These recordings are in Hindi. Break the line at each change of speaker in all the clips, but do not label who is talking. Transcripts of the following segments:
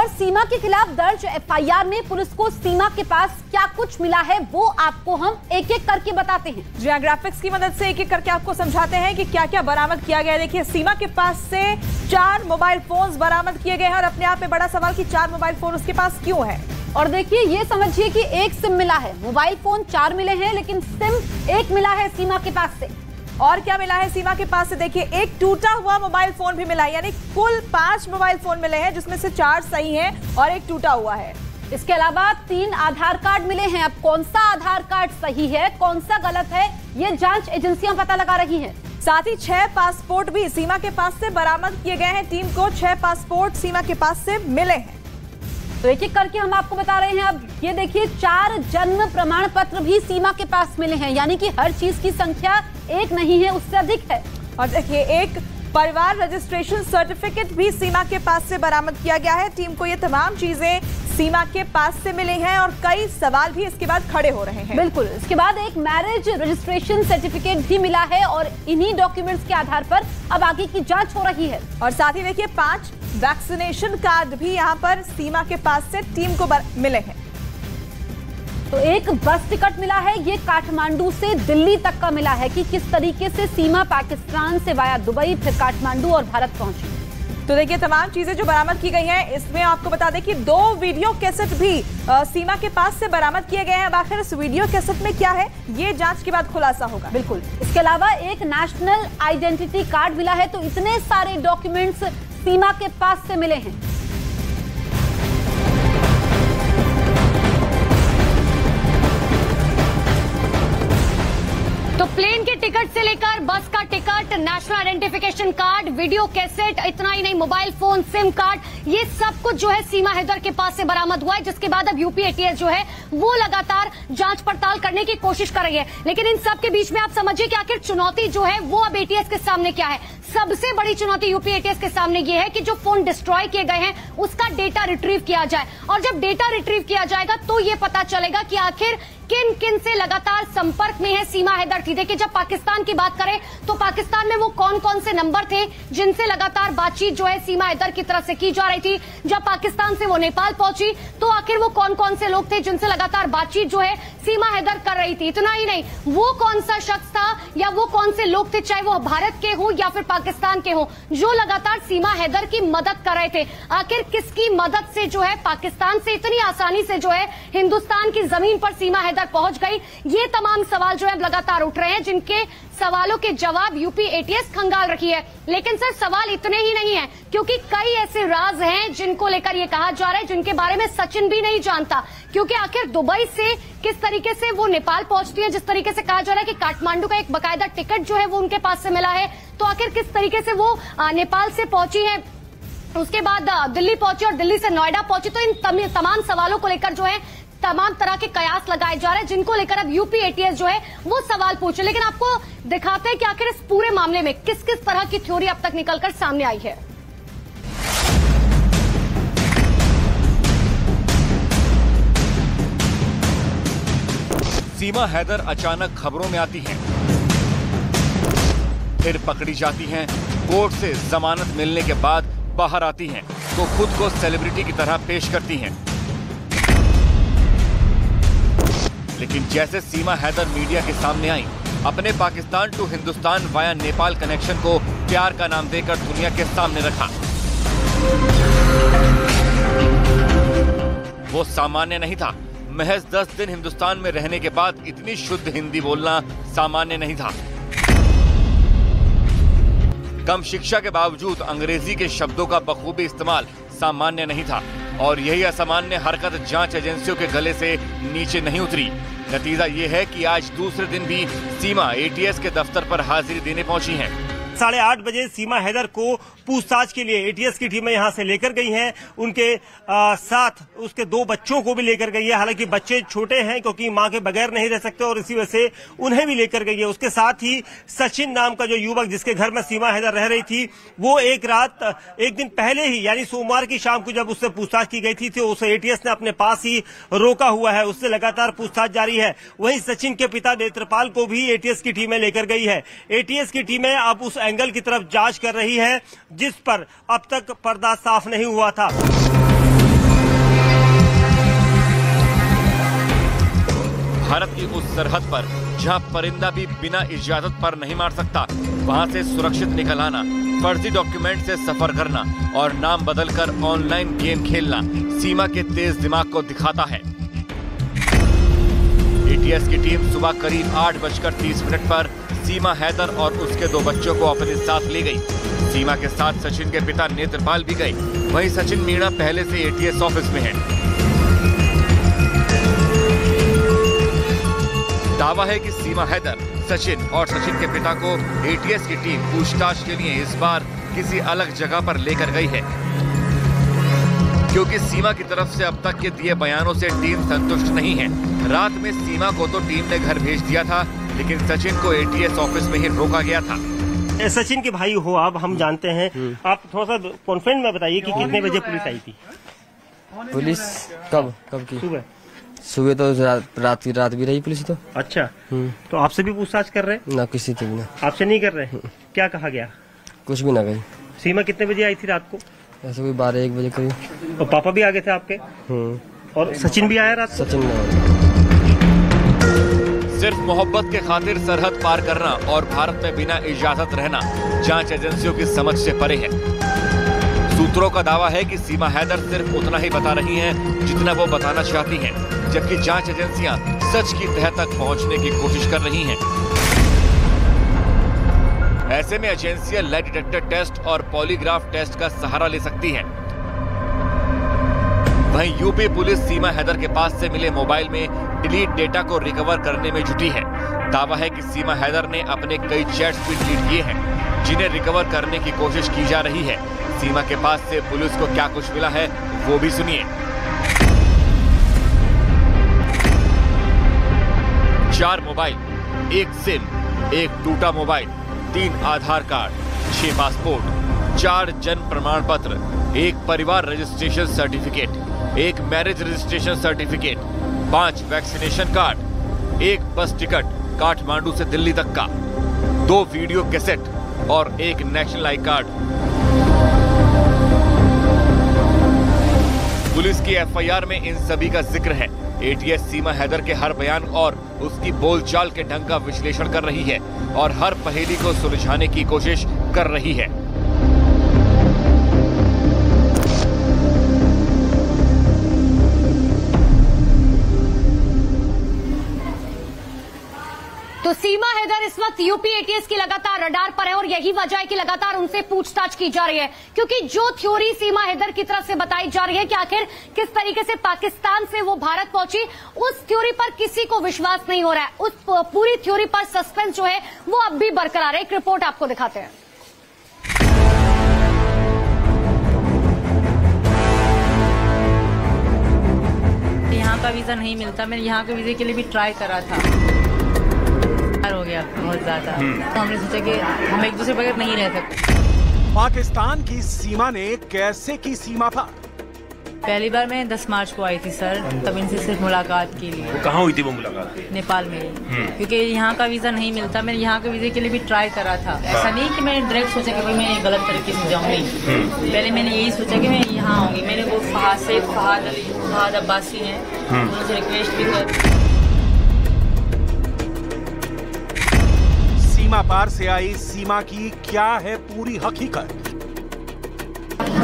और सीमा के खिलाफ दर्ज एफआईआर में पुलिस को सीमा के पास क्या कुछ मिला है वो आपको हम एक एक करके बताते हैं।
जी हाँ, ग्राफिक्स की मदद से एक एक करके आपको समझाते हैं कि क्या क्या बरामद किया गया है। देखिए, सीमा के पास से 4 मोबाइल फोन्स बरामद किए गए हैं और अपने आप में बड़ा सवाल कि 4 मोबाइल फोन उसके पास क्यों है।
और देखिए, ये समझिए कि एक सिम मिला है, मोबाइल फोन 4 मिले हैं लेकिन सिम एक मिला है सीमा के पास से।
और क्या मिला है सीमा के पास से, देखिए एक टूटा हुआ मोबाइल फोन भी मिला है, यानी कुल 5 मोबाइल फोन मिले हैं जिसमें से 4 सही हैं और एक टूटा हुआ है।
इसके अलावा 3 आधार कार्ड मिले हैं। अब कौन सा आधार कार्ड सही है, कौन सा गलत है, ये जांच एजेंसियां पता लगा रही हैं।
साथ ही 6 पासपोर्ट भी सीमा के पास से बरामद किए गए हैं। टीम को 6 पासपोर्ट सीमा के पास से मिले हैं।
तो एक एक करके हम आपको बता रहे हैं। अब ये देखिए, 4 जन्म प्रमाण पत्र भी सीमा के पास मिले हैं, यानी कि हर चीज की संख्या एक नहीं है, उससे अधिक है।
और देखिए, एक परिवार रजिस्ट्रेशन सर्टिफिकेट भी सीमा के पास से बरामद किया गया है। टीम को ये तमाम चीजें सीमा के पास से मिली हैं और कई सवाल भी इसके बाद खड़े हो रहे हैं।
बिल्कुल, इसके बाद एक मैरिज रजिस्ट्रेशन सर्टिफिकेट भी मिला है और इन्हीं डॉक्यूमेंट्स के आधार पर अब आगे की जांच हो रही है।
और साथ ही देखिए, 5 वैक्सीनेशन कार्ड भी यहाँ पर सीमा के पास से टीम को मिले हैं।
तो एक बस टिकट मिला है, ये काठमांडू से दिल्ली तक का मिला है कि किस तरीके से सीमा पाकिस्तान से वाया दुबई फिर काठमांडू और भारत पहुंची।
तो देखिए, तमाम चीजें जो बरामद की गई हैं, इसमें आपको बता दें कि 2 वीडियो कैसेट भी सीमा के पास से बरामद किए गए हैं। अब आखिर इस वीडियो कैसेट में क्या है, ये जांच के बाद खुलासा होगा।
बिल्कुल, इसके अलावा एक नेशनल आइडेंटिटी कार्ड मिला है। तो इतने सारे डॉक्यूमेंट्स सीमा के पास से मिले हैं।
तो प्लेन के टिकट से लेकर बस का ticket, national identification card, video cassette, इतना ही नहीं मोबाइल फोन, सिम कार्ड, ये सब कुछ जो है सीमा हैदर के पास से बरामद हुआ है। जिसके बाद अब यूपी एटीएस जो है वो लगातार जांच पड़ताल करने की कोशिश कर रही है। लेकिन इन सब के बीच में आप समझिए कि आखिर चुनौती जो है वो अब एटीएस के सामने क्या है। सबसे बड़ी चुनौती यूपी एटीएस के सामने ये है कि जो फोन डिस्ट्रॉय किए गए हैं उसका डेटा रिट्रीव किया जाए। और जब डेटा रिट्रीव किया जाएगा तो ये पता चलेगा कि आखिर किन किन से लगातार संपर्क में है सीमा हैदर थी। देखिए, जब पाकिस्तान की बात करें तो पाकिस्तान में वो कौन कौन से नंबर थे जिनसे लगातार बातचीत जो है सीमा हैदर की तरफ से की जा रही थी। जब पाकिस्तान से वो नेपाल पहुंची तो आखिर वो कौन कौन से लोग थे जिनसे लगातार बातचीत जो है सीमा हैदर कर रही थी। इतना ही नहीं, वो कौन सा शख्स था या वो कौन से लोग थे, चाहे वो भारत के हो या फिर पाकिस्तान के हो, जो लगातार सीमा हैदर की मदद कर रहे थे। आखिर किसकी मदद से जो है पाकिस्तान से इतनी आसानी से जो है हिंदुस्तान की जमीन पर सीमा हैदर पहुंच गई। ये तमाम सवाल जो है लगातार उठ रहे हैं, जिनके सवालों के जवाब यूपी एटीएस खंगाल रही है। लेकिन सर, सवाल इतने ही नहीं है, क्योंकि कई ऐसे राज हैं जिनको लेकर ये कहा जा रहा है जिनके बारे में सचिन भी नहीं जानता। क्योंकि आखिर दुबई से किस तरीके से वो नेपाल पहुंचती है, जिस तरीके से कहा जा रहा है कि काठमांडू का एक बकायदा टिकट जो है वो उनके पास से मिला है, तो आखिर किस तरीके से वो नेपाल से पहुंची है, उसके बाद दिल्ली पहुंची और दिल्ली से नोएडा पहुंची। तो इन तमाम सवालों को लेकर जो है तमाम तरह के कयास लगाए जा रहे हैं, जिनको लेकर अब यूपी एटीएस जो है वो सवाल पूछे। लेकिन आपको दिखाते हैं कि आखिर इस पूरे मामले में किस किस तरह की थ्योरी अब तक निकलकर सामने आई है।
सीमा हैदर अचानक खबरों में आती हैं, फिर पकड़ी जाती हैं, कोर्ट से जमानत मिलने के बाद बाहर आती हैं तो खुद को सेलिब्रिटी की तरह पेश करती हैं। लेकिन जैसे सीमा हैदर मीडिया के सामने आई, अपने Pakistan to Hindustan via Nepal connection को प्यार का नाम देकर दुनिया के सामने रखा। वो सामान्य नहीं था। महज 10 दिन हिंदुस्तान में रहने के बाद इतनी शुद्ध हिंदी बोलना सामान्य नहीं था। कम शिक्षा के बावजूद अंग्रेजी के शब्दों का बखूबी इस्तेमाल सामान्य नहीं था। और यही असामान्य हरकत जांच एजेंसियों के गले से नीचे नहीं उतरी। नतीजा ये है कि आज दूसरे दिन भी सीमा एटीएस के दफ्तर पर हाजिरी देने पहुंची हैं।
8:30 बजे सीमा हैदर को पूछताछ के लिए एटीएस की टीमें यहां से लेकर गई हैं। उनके साथ उसके 2 बच्चों को भी लेकर गई है। हालांकि बच्चे छोटे हैं क्योंकि मां के बगैर नहीं रह सकते और इसी वजह से उन्हें भी लेकर गई है। उसके साथ ही सचिन नाम का जो युवक जिसके घर में सीमा हैदर रह रही थी, वो एक दिन पहले ही यानी सोमवार की शाम को जब उससे पूछताछ की गई थी तो उसे एटीएस ने अपने पास ही रोका हुआ है। उससे लगातार पूछताछ जारी है। वहीं सचिन के पिता नेत्रपाल को भी एटीएस की टीमें लेकर गई है। एटीएस की टीमें अब उस एंगल की तरफ जांच कर रही है जिस पर अब तक पर्दा साफ नहीं हुआ था।
भारत की उस सरहद पर जहां परिंदा भी बिना इजाजत पर नहीं मार सकता, वहां से सुरक्षित निकल आना, फर्जी डॉक्यूमेंट से सफर करना और नाम बदलकर ऑनलाइन गेम खेलना सीमा के तेज दिमाग को दिखाता है। एटीएस की टीम सुबह करीब 8:30 पर सीमा हैदर और उसके 2 बच्चों को अपने साथ ले गई। सीमा के साथ सचिन के पिता नेत्रपाल भी गए। वहीं सचिन मीणा पहले से एटीएस ऑफिस में है। दावा है कि सीमा हैदर, सचिन और सचिन के पिता को एटीएस की टीम पूछताछ के लिए इस बार किसी अलग जगह पर लेकर गई है, क्योंकि सीमा की तरफ से अब तक के दिए बयानों से टीम संतुष्ट नहीं है। रात में सीमा को तो टीम ने घर भेज दिया था, लेकिन सचिन को एटीएस ऑफिस में ही रोका गया था।
सचिन के भाई हो आप, हम जानते हैं। आप थोड़ा सा कॉन्फिडेंट में बताइए कि कितने बजे पुलिस आई थी?
पुलिस कब की? सुबह तो रात भी रही पुलिस तो।
अच्छा, तो आपसे भी पूछताछ कर रहे हैं?
ना, किसी से भी ना।
आपसे नहीं कर रहे? क्या कहा गया?
कुछ भी ना गई।
सीमा कितने बजे आई थी रात को?
ऐसे कोई 12-1 बजे करीब।
और पापा भी आ गए थे आपके? और सचिन भी आया रात?
सचिन नहीं।
सिर्फ मोहब्बत के खातिर सरहद पार करना और भारत में बिना इजाजत रहना जांच एजेंसियों की समझ से परे है। सूत्रों का दावा है कि सीमा हैदर सिर्फ उतना ही बता रही हैं जितना वो बताना चाहती हैं, जबकि जांच एजेंसियां सच की तह तक पहुंचने की कोशिश कर रही हैं। ऐसे में एजेंसियां लाई डिटेक्टर टेस्ट और पॉलीग्राफ टेस्ट का सहारा ले सकती हैं। वहीं यूपी पुलिस सीमा हैदर के पास से मिले मोबाइल में डिलीट डेटा को रिकवर करने में जुटी है। दावा है कि सीमा हैदर ने अपने कई चैट्स भी डिलीट किए हैं, जिन्हें रिकवर करने की कोशिश की जा रही है। सीमा के पास से पुलिस को क्या कुछ मिला है वो भी सुनिए। 4 मोबाइल, 1 सिम, 1 टूटा मोबाइल, 3 आधार कार्ड, 6 पासपोर्ट, 4 जन्म प्रमाण पत्र, 1 परिवार registration certificate, 1 marriage registration certificate, 5 vaccination card, 1 बस टिकट काठमांडू से दिल्ली तक का, 2 वीडियो कैसेट और 1 नेशनल आई कार्ड। पुलिस की एफआईआर में इन सभी का जिक्र है। एटीएस सीमा हैदर के हर बयान और उसकी बोलचाल के ढंग का विश्लेषण कर रही है और हर पहेली को सुलझाने की कोशिश कर रही है।
तो सीमा हैदर इस वक्त यूपी एटीएस की लगातार रडार पर है और यही वजह है कि लगातार उनसे पूछताछ की जा रही है, क्योंकि जो थ्योरी सीमा हैदर की तरफ से बताई जा रही है कि आखिर किस तरीके से पाकिस्तान से वो भारत पहुंची, उस थ्योरी पर किसी को विश्वास नहीं हो रहा है। उस पूरी थ्योरी पर सस्पेंस जो है वो अब भी बरकरार है। एक रिपोर्ट आपको दिखाते हैं।
यहाँ का वीजा नहीं मिलता, मैंने यहाँ के वीजे के लिए भी ट्राई करा था, हो गया बहुत ज्यादा। तो हमने सोचा कि हम एक दूसरे बगैर नहीं रह सकते।
पाकिस्तान की सीमा ने कैसे की सीमा पार?
पहली बार मैं 10 मार्च को आई थी सर, तब इनसे सिर्फ मुलाकात के लिए।
कहाँ हुई थी वो मुलाकात?
नेपाल में, क्योंकि यहाँ का वीजा नहीं मिलता, मैंने यहाँ के वीजे के लिए भी ट्राई करा था। ऐसा नहीं कि मैंने डायरेक्ट सोचा कि मैं गलत तरीके से जाऊंगी। पहले मैंने यही सोचा कि मैं यहाँ आऊंगी। मैंने वो फहाद अब्बासी हैं, उनसे रिक्वेस्ट भी कर।
सीमा पार से आई सीमा की क्या है पूरी हकीकत?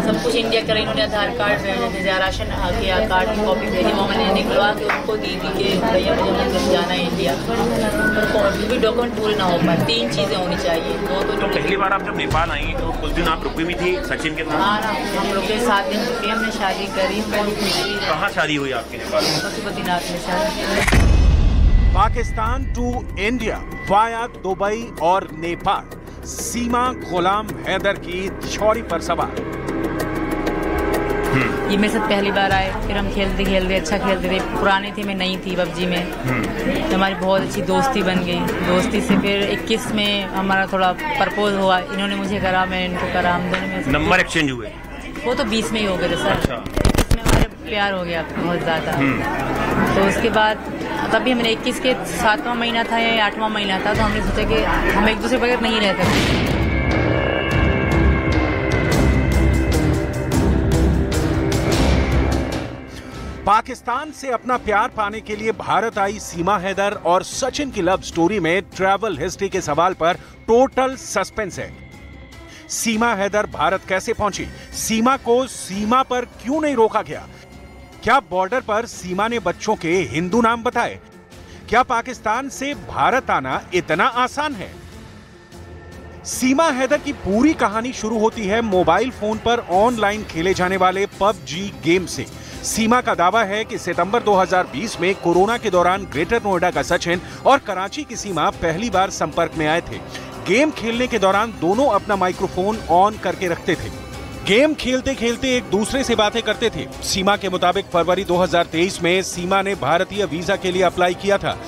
सब कुछ इंडिया कर, इन्होंने आधार कार्ड, राशन कार्ड की कॉपी भेजी, वो मैंने निकलवा के उनको दी थी कि भैया मुझे जाना है इंडिया। और भी डॉक्यूमेंट पूरे ना हो पाए, 3 चीजें होनी चाहिए। तो
पहली बार आप जब नेपाल आई तो कुछ दिन आप रुकी भी थी सचिन के साथ?
हाँ, हम रुके 7 दिन रुके, हमने शादी करी।
कहाँ शादी हुई आपके नेपाल?
पशुपतिनाथ में शादी।
Pakistan to India via Dubai और नेपाल, सीमा गुलाम हैदर की छौरी पर सवार।
ये मेरे साथ पहली बार आए, फिर हम खेलते अच्छा खेलते थे। पुराने थे, मैं नई थी पबजी में, तो हमारी बहुत अच्छी दोस्ती बन गई। दोस्ती से फिर 21 में हमारा थोड़ा प्रपोज हुआ, इन्होंने मुझे करा, मैं इनको करा, हम दोनों में
नंबर एक्सचेंज हुए।
वो तो 20 में ही हो गए थे सर। 21 में हमारे प्यार हो गया बहुत ज्यादा। तो उसके बाद तभी हमने 21 के 7वां महीना था या 8वां महीना था, तो हमने सोचा कि हम एक दूसरे बगैर नहीं रह सकते।
पाकिस्तान से अपना प्यार पाने के लिए भारत आई सीमा हैदर और सचिन की लव स्टोरी में ट्रैवल हिस्ट्री के सवाल पर टोटल सस्पेंस है। सीमा हैदर भारत कैसे पहुंची? सीमा को सीमा पर क्यों नहीं रोका गया? क्या बॉर्डर पर सीमा ने बच्चों के हिंदू नाम बताए? क्या पाकिस्तान से भारत आना इतना आसान है? सीमा हैदर की पूरी कहानी शुरू होती है मोबाइल फोन पर ऑनलाइन खेले जाने वाले PUBG गेम से। सीमा का दावा है कि सितंबर 2020 में कोरोना के दौरान ग्रेटर नोएडा का सचिन और कराची की सीमा पहली बार संपर्क में आए थे। गेम खेलने के दौरान दोनों अपना माइक्रोफोन ऑन करके रखते थे। गेम खेलते खेलते एक दूसरे से बातें करते थे। सीमा के मुताबिक फरवरी 2023 में सीमा ने भारतीय वीजा के लिए अप्लाई किया था।